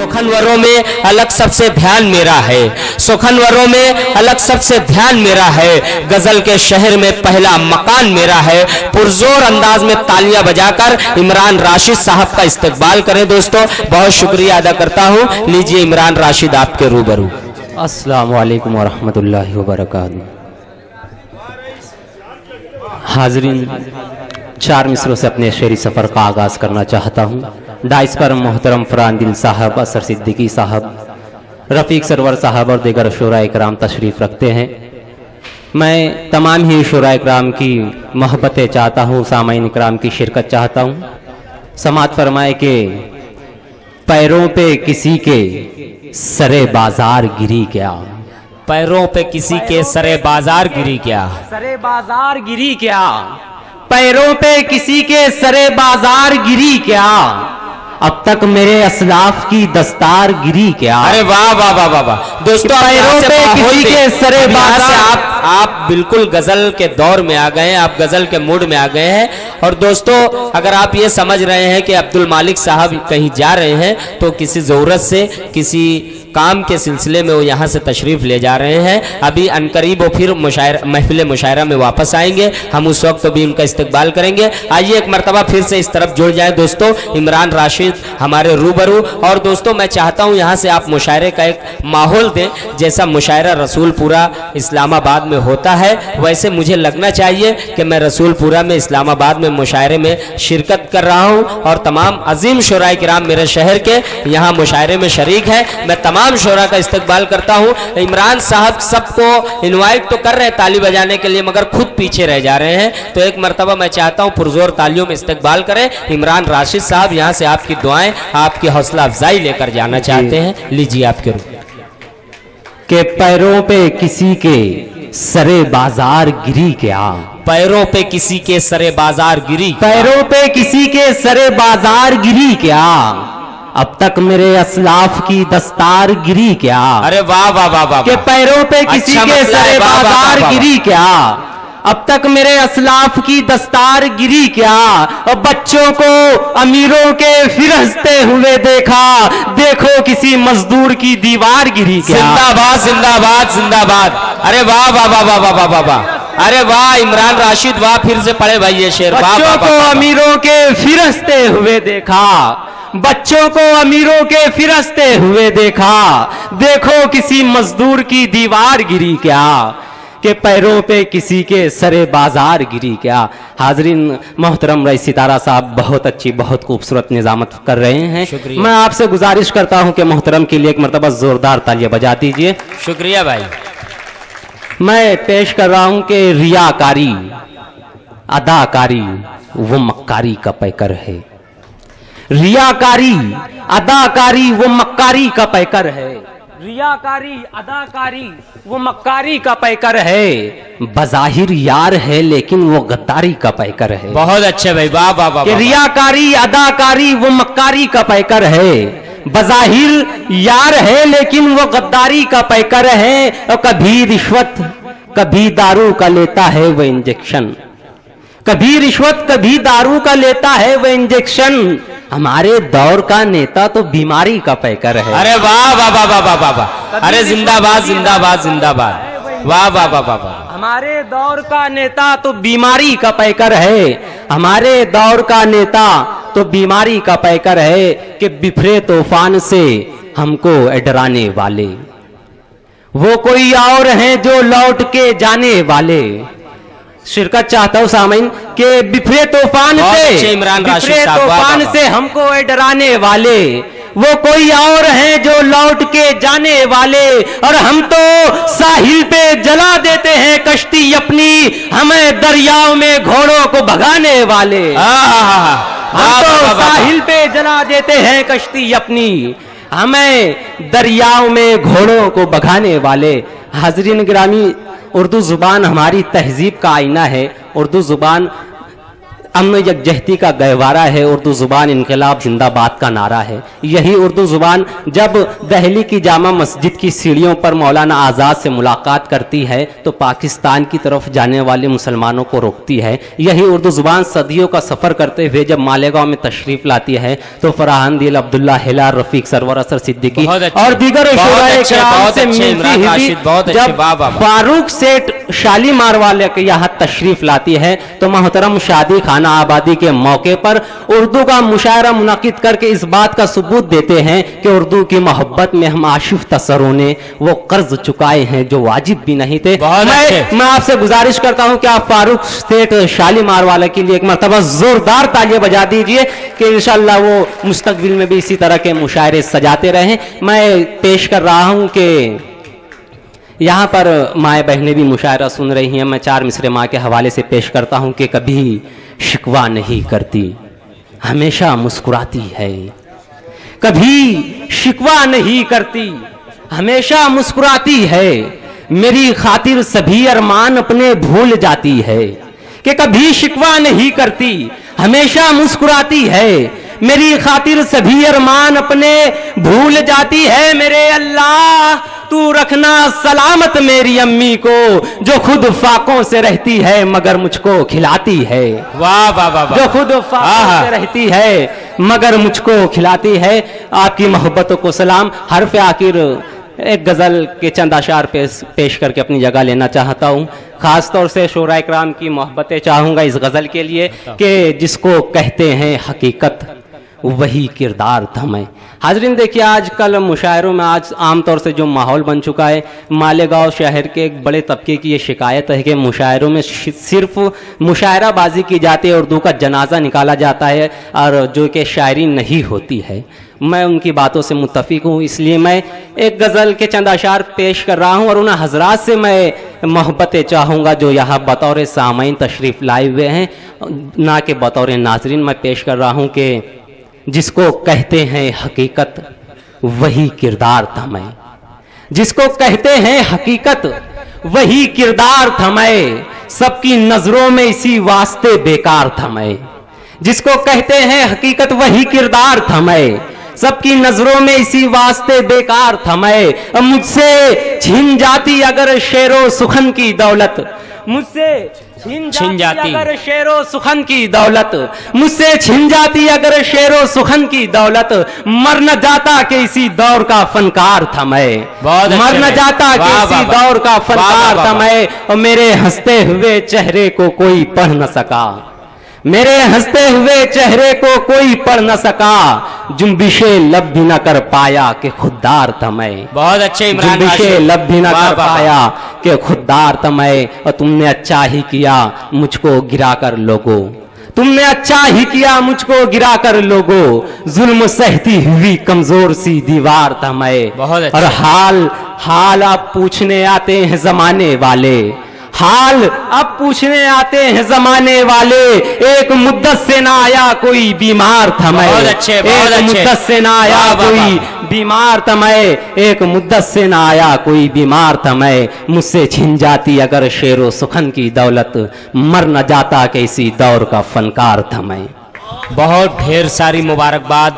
सुखनवरों में अलग सबसे ध्यान मेरा है, सुखनवरों में अलग सबसे ध्यान मेरा है, गजल के शहर में पहला मकान मेरा है। पुरजोर अंदाज में तालियां बजाकर इमरान राशिद साहब का इस्तकबाल करें दोस्तों। बहुत शुक्रिया अदा करता हूं। लीजिए इमरान राशिद आपके रूबरू। अस्सलामु अलैकुम वरहमतुल्लाहि वबरकातुहू। हाज़रीन, 4 मिसरों से अपने शेरी सफ़र का आगाज़ करना चाहता हूँ। डाइस पर मोहतरम फरहान दिल साहब, असर सिद्दीकी साहब, रफ़ीक सरवर साहब और दीगर शुराए कराम तशरीफ़ रखते हैं। मैं तमाम ही शुराए कराम की मोहब्बतें चाहता हूँ, सामाईन कराम की शिरकत चाहता हूँ। समात फरमाए कि पैरों पे किसी के सरे बाजार गिरी क्या, पैरों पे किसी के सरे बाजार गिरी क्या, सरे बाजार गिरी क्या, पैरों पे किसी के सरे बाजार गिरी क्या, अब तक मेरे असलाफ की दस्तार गिरी क्या। अरे वाह वाह वाह वाह वाह दोस्तों, पैरों पे किसी के सरे बाजार। आप बिल्कुल गजल के दौर में आ गए हैं, आप गजल के मूड में आ गए हैं। और दोस्तों, अगर आप ये समझ रहे हैं कि अब्दुल मालिक साहब कहीं जा रहे हैं तो किसी ज़रूरत से, किसी काम के सिलसिले में वो यहाँ से तशरीफ़ ले जा रहे हैं। अभी अनकरीब वो फिर महफिल मुशायरा में वापस आएंगे, हम उस वक्त भी उनका इस्तकबाल करेंगे। आइए एक मरतबा फिर से इस तरफ जुड़ जाएं दोस्तों, इमरान राशिद हमारे रूबरू। और दोस्तों, मैं चाहता हूँ यहाँ से आप मुशायरे का एक माहौल दें, जैसा मुशायरा रसूलपुरा इस्लामाबाद में होता है वैसे मुझे लगना चाहिए कि मैं रसूलपुरा में इस्लामाबाद में मुशायरे में शिरकत कर रहा हूँ और तमाम अजीम शुराए किराम मेरे शहर के यहाँ मुशायरे में शरीक हैं। मैं तमाम शोरा का इस्तकबाल करता हूँ। इमरान साहब सबको इनवाइट तो कर रहे हैं ताली बजाने के लिए, मगर खुद पीछे रह जा रहे हैं। तो एक मरतबा मैं चाहता हूँ पुरजोर तालियों में इस्तकबाल करें। इमरान राशिद साहब यहाँ से आपकी दुआएं, आपकी हौसला अफजाई लेकर जाना चाहते हैं। लीजिए आपके रूप के पैरों पे किसी के सरे बाजार गिरी क्या, पैरों पे किसी के सरे बाजार गिरी, पैरों पे किसी के सरे बाजार गिरी क्या, अब तक मेरे असलाफ की दस्तार गिरी क्या। अरे वाह वाह वाह वाह, के पैरों पे किसी के सरे बाजार गिरी क्या, अब तक मेरे असलाफ की दस्तार गिरी क्या, और बच्चों को अमीरों के फिरस्ते हुए देखा, देखो किसी मजदूर की दीवार गिरी क्या। जिंदाबाद जिंदाबाद जिंदाबाद। अरे वाह वाह वाह वाह वाह वाह वाह, अरे वाह इमरान राशिद वाह, फिर से पढ़े भाई ये शेर। बच्चों को अमीरों के फिरस्ते हुए देखा, बच्चों को अमीरों के फिरस्ते हुए देखा, देखो किसी मजदूर की दीवार गिरी क्या, के पैरों पे किसी के सरे बाजार गिरी क्या। हाजरीन, मोहतरम रईस सितारा साहब बहुत अच्छी, बहुत खूबसूरत निजामत कर रहे हैं। मैं आपसे गुजारिश करता हूं कि मोहतरम के लिए एक मरतबा जोरदार तालियां बजा दीजिए। शुक्रिया भाई। मैं पेश कर रहा हूं कि रियाकारी, अदाकारी वो मक्कारी का पैकर है, रियाकारी अदाकारी वो मक्कारी का पैकर है, रियाकारी अदाकारी वो मक्कारी का पैकर है, बज़ाहिर यार है लेकिन वो गद्दारी का पैकर है। बहुत अच्छे भाई, वाह वाह वाह। रियाकारी अदाकारी वो मक्कारी का पैकर है, बज़ाहिर यार है लेकिन वो गद्दारी का पैकर है, और कभी रिश्वत कभी दारू का लेता है वो इंजेक्शन, कभी रिश्वत कभी दारू का लेता है वो इंजेक्शन, हमारे दौर का नेता तो बीमारी का पैकर है। अरे वाह वाह वाह वाह वाह वाह, अरे जिंदाबाद जिंदाबाद जिंदाबाद, वाह वाह वाह वाह वाह। हमारे दौर का नेता तो बीमारी का पैकर है, हमारे दौर का नेता तो बीमारी का पैकर है, कि बिफरे तूफान से हमको डराने वाले वो कोई और हैं जो लौट के जाने वाले। शिरकत चाहता हूं सामीन के बिफरे तूफान से, बिफरे तूफान से हमको डराने वाले वो कोई और हैं जो लौट के जाने वाले, और हम तो साहिल पे जला देते हैं कश्ती अपनी, हमें दरियाओं में घोड़ों को भगाने वाले। हम तो साहिल पे जला देते हैं कश्ती अपनी, हमें दरियाओं में घोड़ों को भगाने वाले। हाजरीन गिरामी, उर्दू जुबान हमारी तहजीब का आईना है। उर्दू जुबान अमन यकजहती का गहवारा है, उर्दू ज़ुबान इनकलाब जिंदाबाद का नारा है। यही उर्दू ज़ुबान जब दिल्ली की जामा मस्जिद की सीढ़ियों पर मौलाना आज़ाद से मुलाकात करती है तो पाकिस्तान की तरफ जाने वाले मुसलमानों को रोकती है। यही उर्दू ज़ुबान सदियों का सफ़र करते हुए जब मालेगांव में तशरीफ़ लाती है तो फरहान दिल, अब्दुल्ला हिलाल, रफ़ीक सरवर, असर सिद्दीकी और दीगर शोराए किराम से मिलती हुई जब फारूक सेठ शालीमार वाले के यहाँ तशरीफ़ लाती है तो मोहतरम शादी खाना आबादी के मौके पर उर्दू का मुशायरा मुनक़िद करके इस बात का सबूत देते हैं कि उर्दू की मोहब्बत में हम आशिफ तसरों ने वो कर्ज चुकाए हैं जो वाजिब भी नहीं थे। मैं आपसे गुजारिश करता हूं कि आप फारूक सेठ शालीमार वाले के लिए एक मरतबा जोरदार तालियां बजा दीजिए कि इंशाअल्लाह वो मुस्तकबिल में भी इसी तरह के मुशायरे सजाते रहें। मैं पेश कर रहा हूं कि यहाँ पर माएँ बहनें भी मुशायरा सुन रही हैं। मैं 4 मिसरे माँ के हवाले से पेश करता हूँ कि कभी शिकवा नहीं करती, हमेशा मुस्कुराती है। कभी शिकवा नहीं करती, हमेशा मुस्कुराती है। मेरी खातिर सभी अरमान अपने भूल जाती है। कि कभी शिकवा नहीं करती, हमेशा मुस्कुराती है। मेरी खातिर सभी अरमान अपने भूल जाती है। मेरे अल्लाह तू रखना सलामत मेरी अम्मी को जो खुद फाकों से रहती है मगर मुझको खिलाती है। वाह वाह वाह, जो खुद फाकों से रहती है मगर मुझको खिलाती है। आपकी मोहब्बतों को सलाम। हरफ आखिर एक गज़ल के चंद अशार पेश करके अपनी जगह लेना चाहता हूँ। ख़ास तौर से शोरा इकराम की मोहब्बतें चाहूँगा इस गज़ल के लिए कि जिसको कहते हैं हकीकत वही किरदार थमे। हाजरीन देखिए, आजकल मुशायरों में आज आमतौर से जो माहौल बन चुका है, मालेगांव शहर के एक बड़े तबके की ये शिकायत है कि मुशायरों में सिर्फ मुशायराबाजी की जाती है, उर्दू का जनाजा निकाला जाता है और जो कि शायरी नहीं होती है। मैं उनकी बातों से मुत्तफिक हूँ, इसलिए मैं एक गज़ल के चंद अशार पेश कर रहा हूँ और उन हजरात से मैं मोहब्बतें चाहूँगा जो यहाँ बतौर सामाइन तशरीफ़ लाए हुए हैं, ना कि बतौर नाजरीन। मैं पेश कर रहा हूँ कि जिसको कहते हैं हकीकत वही किरदार थमे। जिसको कहते हैं हकीकत वही किरदार थमे, सबकी नजरों में इसी वास्ते बेकार थमे। जिसको कहते हैं हकीकत वही किरदार थमे, सबकी नजरों में इसी वास्ते बेकार थमे। मुझसे छिन जाती अगर शेरो सुखन की दौलत, मुझसे छिन जाती अगर शेरो सुखन की दौलत, मुझसे छिन जाती अगर शेरो सुखन की दौलत, मर न जाता कि इसी दौर का फनकार था मैं। मर न जाता कि इसी दौर का फनकार था मैं। और मेरे हंसते हुए चेहरे को कोई पढ़ न सका, मेरे हंसते हुए चेहरे को कोई पढ़ न सका। जुम्बिशे लब भी न कर पाया कि खुददार था मैं। बहुत अच्छे इमरान, जुम्बिशे लब भी न कर पाया कि खुददार था मैं। और तुमने अच्छा ही किया मुझको गिरा कर लोगो, तुमने अच्छा ही किया मुझको गिरा कर लोगो। जुल्म सहती हुई कमजोर सी दीवार था मैं। और हाल आप पूछने आते हैं जमाने वाले, हाल अब पूछने आते हैं जमाने वाले। एक मुद्दत से ना आया कोई बीमार था मैं। एक मुद्दत से ना आया कोई बीमार था मैं। एक मुद्दत से ना आया कोई बीमार था मैं। मुझसे छिन जाती अगर शेरो सुखन की दौलत, मर न जाता कि इसी दौर का फनकार था मैं। बहुत ढेर सारी मुबारकबाद।